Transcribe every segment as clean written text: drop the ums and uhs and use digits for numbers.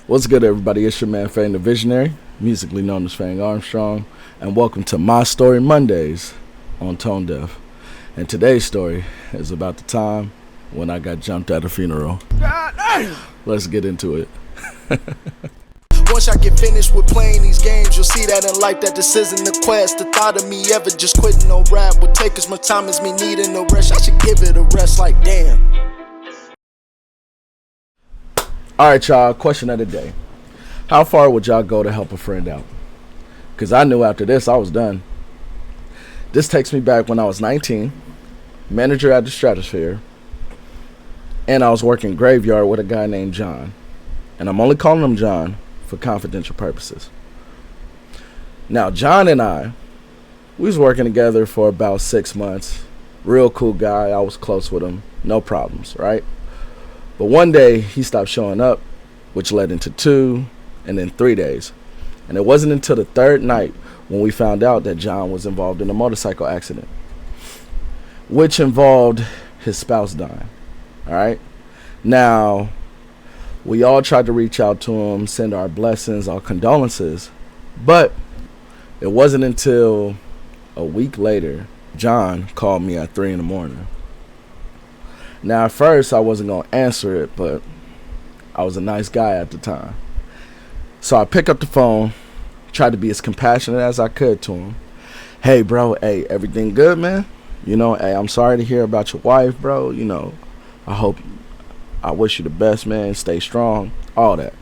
What's good, everybody? It's your man Fang the Visionary, musically known as Fang Armstrong, and welcome to My Story Mondays on ToneDef. And today's story is about the time when I got jumped at a funeral. God damn! Let's get into it. Once I get finished with playing these games, you'll see that in life that this isn't the quest. The thought of me ever just quitting no rap would take as much time as me needing a rest. I should give it a rest, like damn. Alright, y'all, question of the day. How far would y'all go to help a friend out? Because I knew after this I was done. This takes me back when I was 19, manager at the Stratosphere, and I was working graveyard with a guy named John. And I'm only calling him John for confidential purposes. Now, John and we was working together for about 6 months. Real cool guy. I was close with him. No problems, right? But one day, he stopped showing up, which led into 2 and then 3 days. And it wasn't until the 3rd night when we found out that John was involved in a motorcycle accident, which involved his spouse dying, all right? Now, we all tried to reach out to him, send our blessings, our condolences, but it wasn't until a week later, John called me at 3 in the morning. Now, at first, I wasn't going to answer it, but I was a nice guy at the time. So I picked up the phone, tried to be as compassionate as I could to him. Hey, bro, hey, everything good, man? You know, hey, I'm sorry to hear about your wife, bro. You know, I wish you the best, man. Stay strong, all that.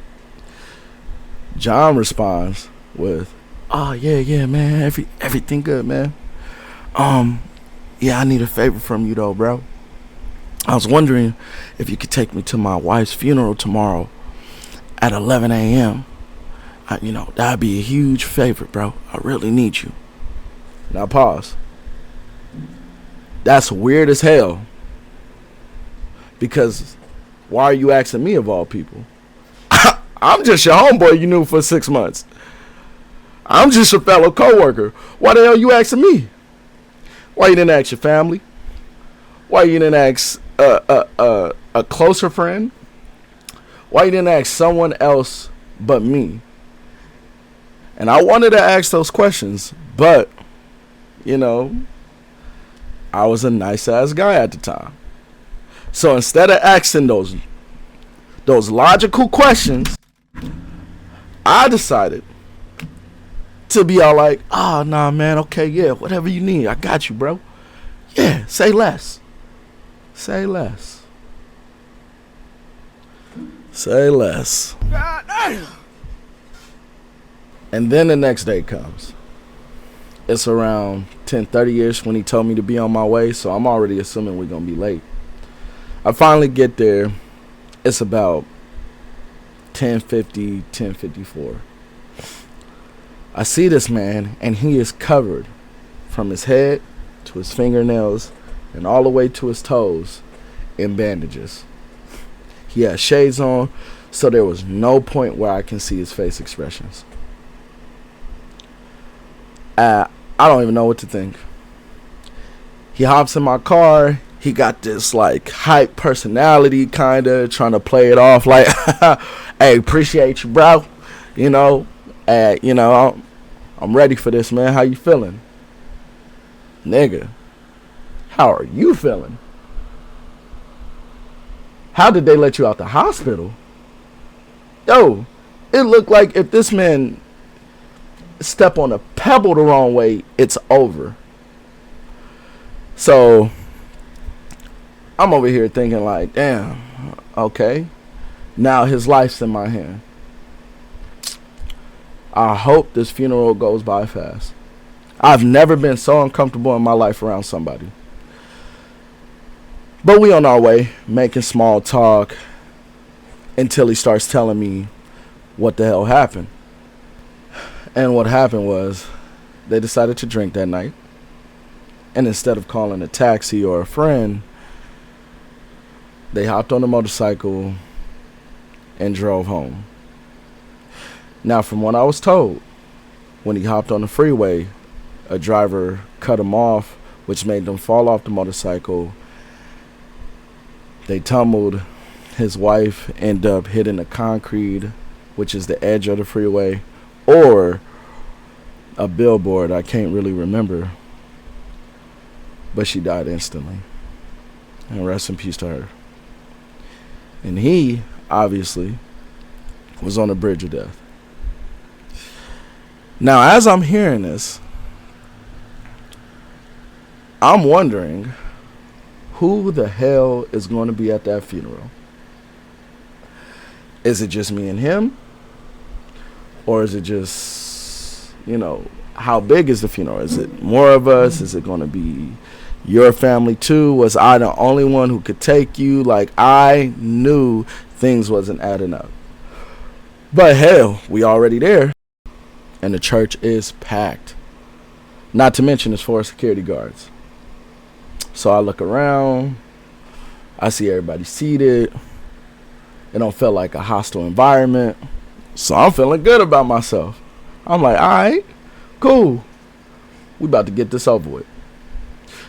John responds with, oh, yeah, man, everything good, man. Yeah, I need a favor from you, though, bro. I was wondering if you could take me to my wife's funeral tomorrow at 11 a.m. That'd be a huge favor, bro. I really need you. Now pause. That's weird as hell. Because why are you asking me of all people? I'm just your homeboy you knew for 6 months. I'm just your fellow coworker. Why the hell you asking me? Why you didn't ask your family? Why you didn't ask a closer friend? Why you didn't ask someone else but me? And I wanted to ask those questions, but, I was a nice-ass guy at the time. So instead of asking those logical questions, I decided to be all like, oh, nah, man, okay, yeah, whatever you need, I got you, bro. Yeah, say less. Say less. Say less. God damn. And then the next day comes. It's around 10:30ish when he told me to be on my way, so I'm already assuming we're going to be late. I finally get there. It's about 10:50, 10:54. I see this man, and he is covered from his head to his fingernails and all the way to his toes in bandages. He had shades on, so there was no point where I can see his face expressions. I don't even know what to think. He hops in my car. He got this like hype personality, kind of trying to play it off like, hey, appreciate you, bro. I'm ready for this, man. How you feeling? Nigga, how are you feeling? How did they let you out the hospital? Yo, it looked like if this man step on a pebble the wrong way, it's over. So I'm over here thinking like, damn, okay, now his life's in my hand. I hope this funeral goes by fast. I've never been so uncomfortable in my life around somebody. But we on our way, making small talk until he starts telling me what the hell happened. And what happened was they decided to drink that night. And instead of calling a taxi or a friend, they hopped on a motorcycle and drove home. Now, from what I was told, when he hopped on the freeway, a driver cut him off, which made them fall off the motorcycle. They tumbled. His wife ended up hitting the concrete which is the edge of the freeway, or a billboard. I can't really remember. But she died instantly. And rest in peace to her. And he, obviously, was on the bridge of death. Now, as I'm hearing this, I'm wondering who the hell is going to be at that funeral. Is it just me and him? Or is it just, how big is the funeral? Is it more of us? Is it going to be your family too? Was I the only one who could take you? Like, I knew things wasn't adding up. But hell, we already there. And the church is packed. Not to mention it's 4 security guards. So I look around. I see everybody seated. It don't feel like a hostile environment. So I'm feeling good about myself. I'm like, all right, cool. We about to get this over with.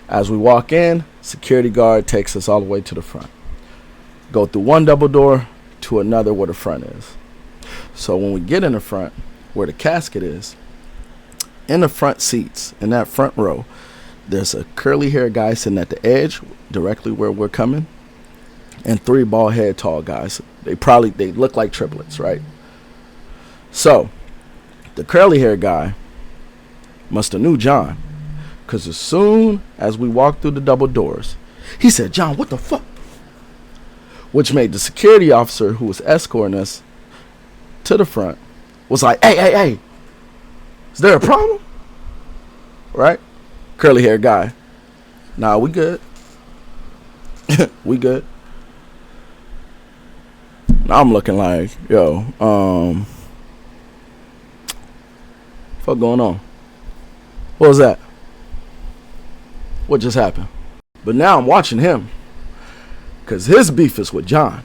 As we walk in, security guard takes us all the way to the front. Go through one double door to another where the front is. So when we get in the front, where the casket is, in the front seats, in that front row, there's a curly haired guy sitting at the edge, directly where we're coming, and 3 bald head tall guys. They look like triplets, right? So the curly haired guy must have knew John, because as soon as we walked through the double doors, he said, "John, what the fuck?" Which made the security officer who was escorting us to the front was like, hey, is there a problem? Right? Curly haired guy. Nah, we good. We good. Now I'm looking like, fuck going on? What was that? What just happened? But now I'm watching him, because his beef is with John.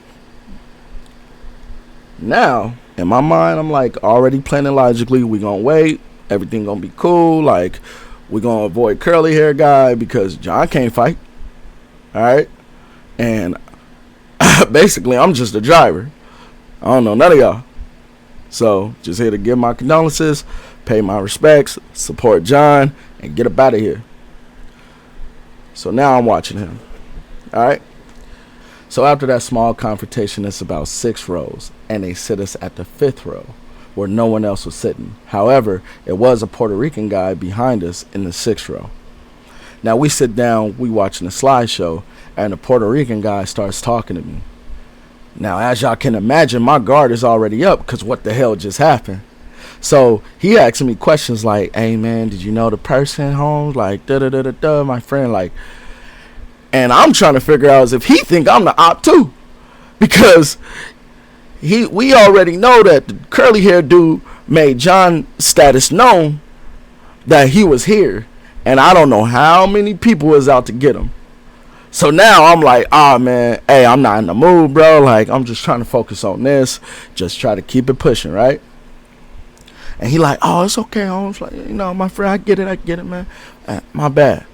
Now, in my mind, I'm like already planning logically. We gonna wait. Everything gonna be cool. Like, we gonna avoid curly hair guy because John can't fight. All right. And basically, I'm just a driver. I don't know none of y'all. So, just here to give my condolences, pay my respects, support John, and get up out of here. So now I'm watching him. All right. So after that small confrontation, it's about 6 rows, and they sit us at the 5th row where no one else was sitting. However, it was a Puerto Rican guy behind us in the 6th row. Now we sit down, we watching the slideshow, and the Puerto Rican guy starts talking to me. Now, as y'all can imagine, my guard is already up because what the hell just happened? So he asking me questions like, "Hey man, did you know the person home?" Like, my friend, like. And I'm trying to figure out if he think I'm the op too, because we already know that the curly haired dude made John's status known that he was here, and I don't know how many people was out to get him. So now I'm like, man, hey, I'm not in the mood, bro. Like, I'm just trying to focus on this, just try to keep it pushing, right? And he like, "Oh, it's okay, Holmes. Like, my friend, I get it, man. My bad."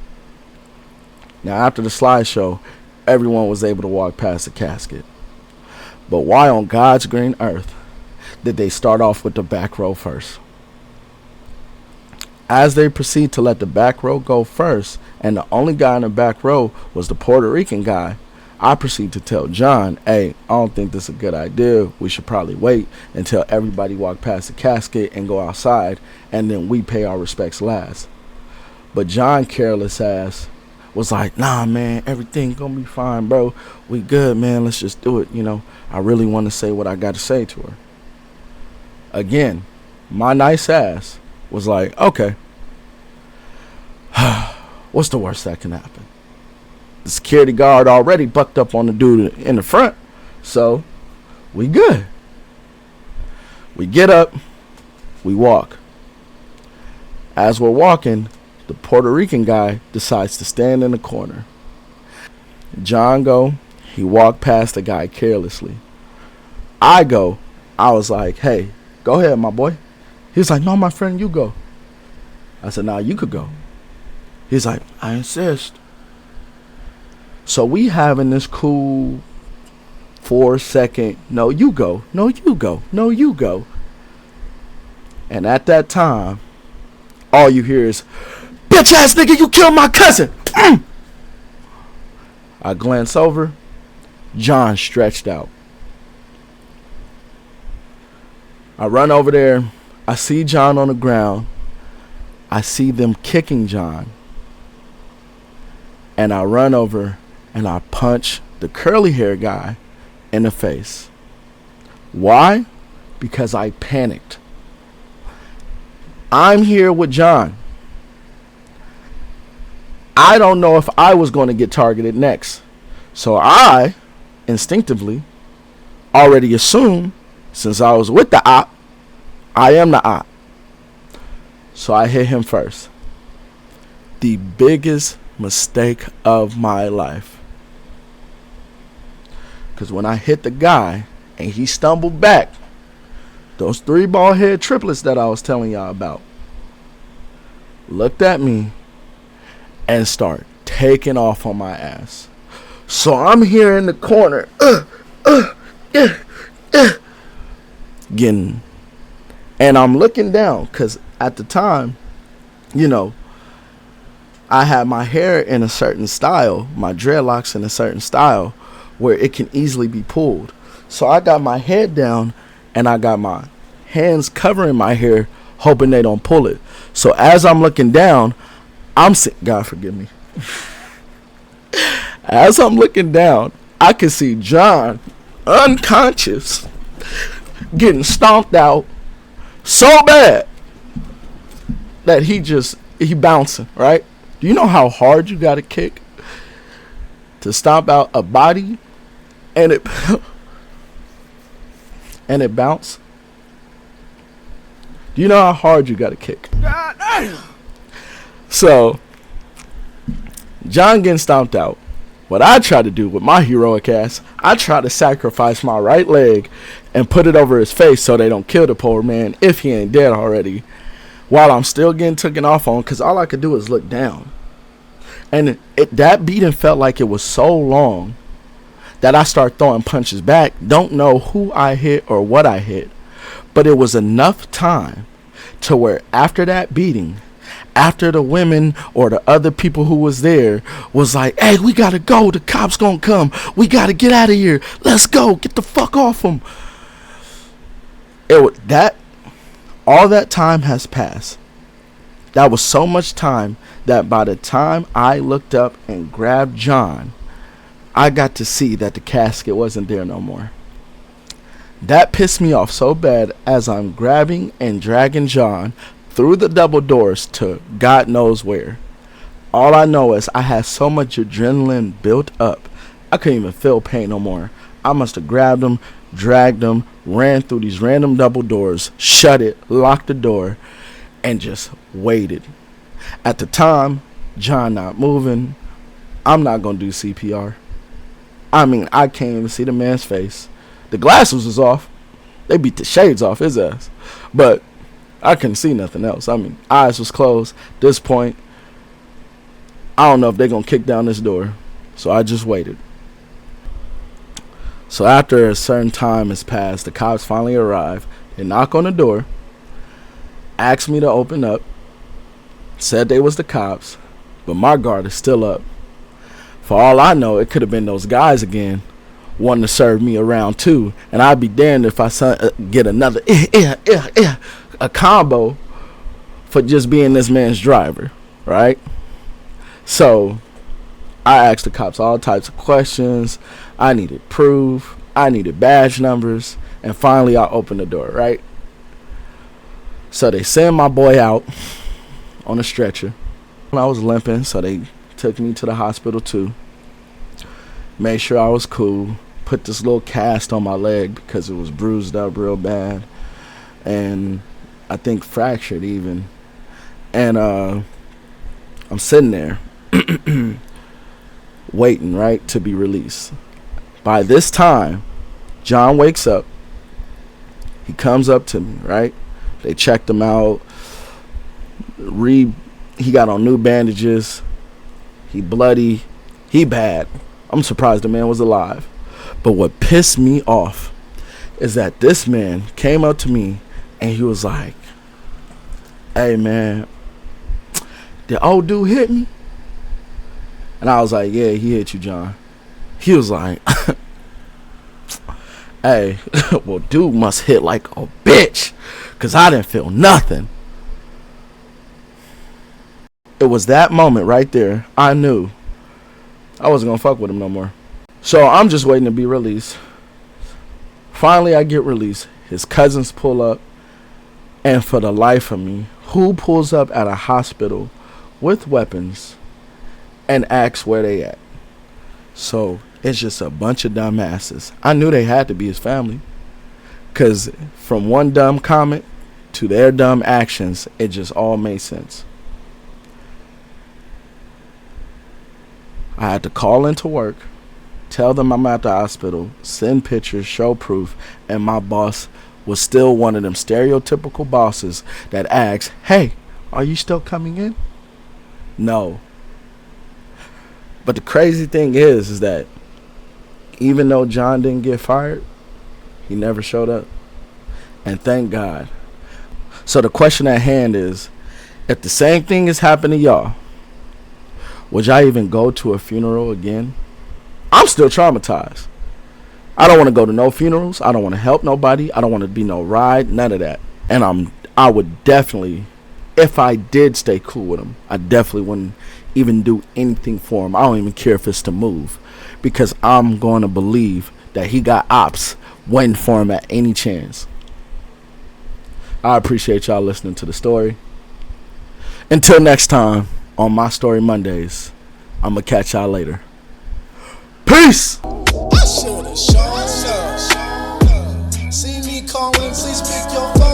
Now, after the slideshow, everyone was able to walk past the casket. But why on God's green earth did they start off with the back row first? As they proceed to let the back row go first, and the only guy in the back row was the Puerto Rican guy, I proceed to tell John, "Hey, I don't think this is a good idea. We should probably wait until everybody walk past the casket and go outside, and then we pay our respects last." But John, careless ass, was like, "Nah, man, everything gonna be fine, bro. We good, man. Let's just do it. I really want to say what I got to say to her." Again, my nice ass was like, "Okay, what's the worst that can happen? The security guard already bucked up on the dude in the front, so we good." We get up, we walk. As we're walking, the Puerto Rican guy decides to stand in the corner. John he walked past the guy carelessly. I was like, "Hey, go ahead, my boy." He was like, "No, my friend, you go." I said, "Nah, you could go." He's like, "I insist." So we having this cool 4-second, no, you go, no, you go, no, you go. And at that time, all you hear is, bitch ass nigga, you killed my cousin. I glance over, John stretched out. I run over there, I see John on the ground. I see them kicking John. And I run over and I punch the curly hair guy in the face. Why? Because I panicked. I'm here with John. I don't know if I was going to get targeted next. So I instinctively already assumed, since I was with the op, I am the op. So I hit him first. The biggest mistake of my life. Because when I hit the guy and he stumbled back, those 3 bald head triplets that I was telling y'all about looked at me and start taking off on my ass. So I'm here in the corner getting, and I'm looking down because at the time, you know, I had my hair in a certain style, my dreadlocks in a certain style where it can easily be pulled. So I got my head down and I got my hands covering my hair, hoping they don't pull it. So as I'm looking down, God forgive me. As I'm looking down, I can see John unconscious, getting stomped out so bad that he bouncing, right? Do you know how hard you gotta kick to stomp out a body and it and it bounce? Do you know how hard you gotta kick? So John getting stomped out. What I try to do with my heroic ass, I try to sacrifice my right leg and put it over his face so they don't kill the poor man if he ain't dead already, while I'm still getting taken off on, because all I could do is look down. And that beating felt like it was so long that I start throwing punches back. Don't know who I hit or what I hit, but it was enough time to where after that beating, after the women or the other people who was there was like, hey, we gotta go, the cops gonna come, we gotta get out of here, let's go, get the fuck off them. All that time has passed. That was so much time that by the time I looked up and grabbed John, I got to see that the casket wasn't there no more. That pissed me off so bad as I'm grabbing and dragging John through the double doors to God knows where. All I know is I had so much adrenaline built up, I couldn't even feel pain no more. I must have grabbed him, dragged him, ran through these random double doors, shut it, locked the door, and just waited. At the time, John not moving. I'm not going to do CPR. I mean, I can't even see the man's face. The glasses was off. They beat the shades off his ass. But I couldn't see nothing else. I mean, eyes was closed. At this point, I don't know if they're going to kick down this door. So I just waited. So after a certain time has passed, the cops finally arrive. They knock on the door, asked me to open up, said they was the cops, but my guard is still up. For all I know, it could have been those guys again wanting to serve me around too, and I'd be damned if I get another a combo for just being this man's driver, right? So I asked the cops all types of questions. I needed proof, I needed badge numbers, and finally I opened the door, right? So they send my boy out on a stretcher. I was limping, so they took me to the hospital too. Made sure I was cool. Put this little cast on my leg because it was bruised up real bad, and I think fractured even. And I'm sitting there waiting, right, to be released. By this time, John wakes up. He comes up to me, right? They checked him out. He got on new bandages. He bloody. He bad. I'm surprised the man was alive. But what pissed me off is that this man came up to me and he was like, hey man, did old dude hit me? And I was like, yeah, he hit you, John. He was like, hey, well, dude must hit like a bitch, because I didn't feel nothing. It was that moment right there I knew I wasn't going to fuck with him no more. So I'm just waiting to be released. Finally, I get released. His cousins pull up. And for the life of me, who pulls up at a hospital with weapons and asks where they at? So it's just a bunch of dumbasses. I knew they had to be his family, because from one dumb comment to their dumb actions, it just all made sense. I had to call into work, tell them I'm at the hospital, send pictures, show proof, and my boss was still one of them stereotypical bosses that asks, hey, are you still coming in? No. But the crazy thing is that even though John didn't get fired, he never showed up. And thank God. So the question at hand is, if the same thing has happened to y'all, would y'all even go to a funeral again? I'm still traumatized. I don't want to go to no funerals. I don't want to help nobody. I don't want to be no ride. None of that. And I would definitely, if I did stay cool with him, I definitely wouldn't even do anything for him. I don't even care if it's to move, because I'm going to believe that he got ops waiting for him at any chance. I appreciate y'all listening to the story. Until next time on My Story Mondays, I'm going to catch y'all later. Peace! I should've shown up. See me calling, please pick your phone.